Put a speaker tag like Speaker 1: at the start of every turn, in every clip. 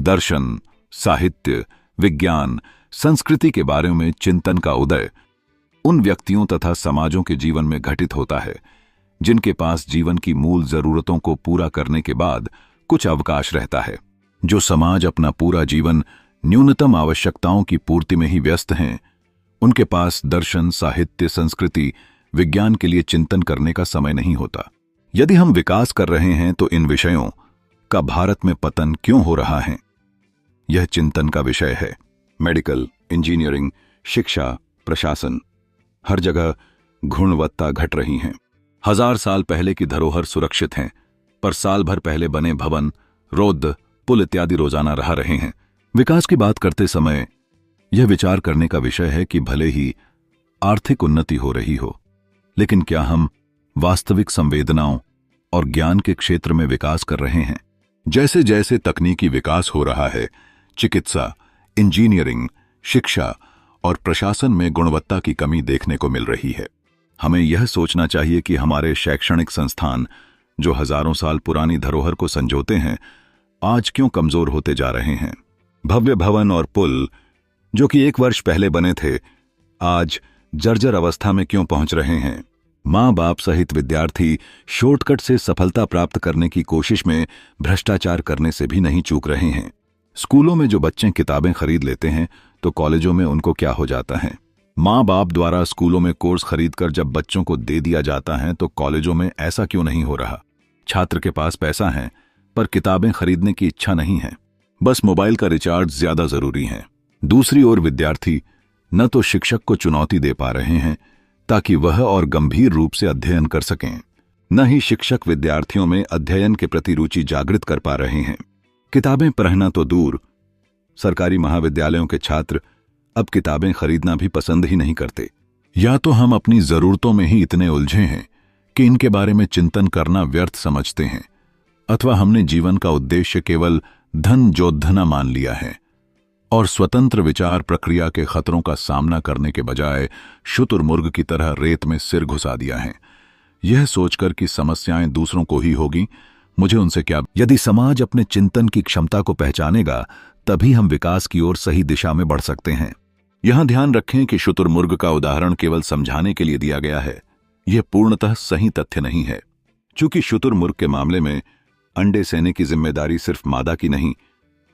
Speaker 1: दर्शन, साहित्य, विज्ञान, संस्कृति के बारे में चिंतन का उदय उन व्यक्तियों तथा समाजों के जीवन में घटित होता है जिनके पास जीवन की मूल जरूरतों को पूरा करने के बाद कुछ अवकाश रहता है। जो समाज अपना पूरा जीवन न्यूनतम आवश्यकताओं की पूर्ति में ही व्यस्त हैं, उनके पास दर्शन, साहित्य, संस्कृति, विज्ञान के लिए चिंतन करने का समय नहीं होता। यदि हम विकास कर रहे हैं तो इन विषयों का भारत में पतन क्यों हो रहा है, यह चिंतन का विषय है। मेडिकल, इंजीनियरिंग, शिक्षा, प्रशासन, हर जगह गुणवत्ता घट रही है। 1000 साल पहले की धरोहर सुरक्षित हैं, पर साल भर पहले बने भवन, रोड, पुल इत्यादि रोजाना रह रहे हैं। विकास की बात करते समय यह विचार करने का विषय है कि भले ही आर्थिक उन्नति हो रही हो, लेकिन क्या हम वास्तविक संवेदनाओं और ज्ञान के क्षेत्र में विकास कर रहे हैं? जैसे जैसे तकनीकी विकास हो रहा है, चिकित्सा, इंजीनियरिंग, शिक्षा और प्रशासन में गुणवत्ता की कमी देखने को मिल रही है। हमें यह सोचना चाहिए कि हमारे शैक्षणिक संस्थान जो हजारों साल पुरानी धरोहर को संजोते हैं, आज क्यों कमजोर होते जा रहे हैं। भव्य भवन और पुल जो कि 1 वर्ष पहले बने थे, आज जर्जर अवस्था में क्यों पहुंच रहे हैं। माँ बाप सहित विद्यार्थी शॉर्टकट से सफलता प्राप्त करने की कोशिश में भ्रष्टाचार करने से भी नहीं चूक रहे हैं। स्कूलों में जो बच्चे किताबें खरीद लेते हैं तो कॉलेजों में उनको क्या हो जाता है। माँ बाप द्वारा स्कूलों में कोर्स खरीदकर जब बच्चों को दे दिया जाता है तो कॉलेजों में ऐसा क्यों नहीं हो रहा। छात्र के पास पैसा है पर किताबें खरीदने की इच्छा नहीं है, बस मोबाइल का रिचार्ज ज्यादा जरूरी है। दूसरी ओर विद्यार्थी न तो शिक्षक को चुनौती दे पा रहे हैं ताकि वह और गंभीर रूप से अध्ययन कर सकें, न ही शिक्षक विद्यार्थियों में अध्ययन के प्रति रुचि जागृत कर पा रहे हैं। किताबें पढ़ना तो दूर, सरकारी महाविद्यालयों के छात्र अब किताबें खरीदना भी पसंद ही नहीं करते। या तो हम अपनी जरूरतों में ही इतने उलझे हैं कि इनके बारे में चिंतन करना व्यर्थ समझते हैं, अथवा हमने जीवन का उद्देश्य केवल धन जोद्धना मान लिया है और स्वतंत्र विचार प्रक्रिया के खतरों का सामना करने के बजाय शुतुरमुर्ग की तरह रेत में सिर घुसा दिया है, यह सोचकर कि समस्याएं दूसरों को ही होगी, मुझे उनसे क्या। यदि समाज अपने चिंतन की क्षमता को पहचानेगा तभी हम विकास की ओर सही दिशा में बढ़ सकते हैं। यहां ध्यान रखें कि शुतुरमुर्ग का उदाहरण केवल समझाने के लिए दिया गया है, यह पूर्णतः सही तथ्य नहीं है। चूंकि शुतुरमुर्ग के मामले में अंडे सेने की जिम्मेदारी सिर्फ मादा की नहीं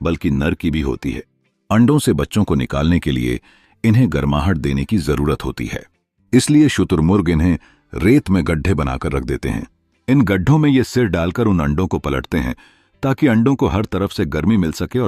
Speaker 1: बल्कि नर की भी होती है। अंडों से बच्चों को निकालने के लिए इन्हें गर्माहट देने की जरूरत होती है, इसलिए शुतुरमुर्ग इन्हें रेत में गड्ढे बनाकर रख देते हैं। इन गड्ढों में ये सिर डालकर उन अंडों को पलटते हैं ताकि अंडों को हर तरफ से गर्मी मिल सके और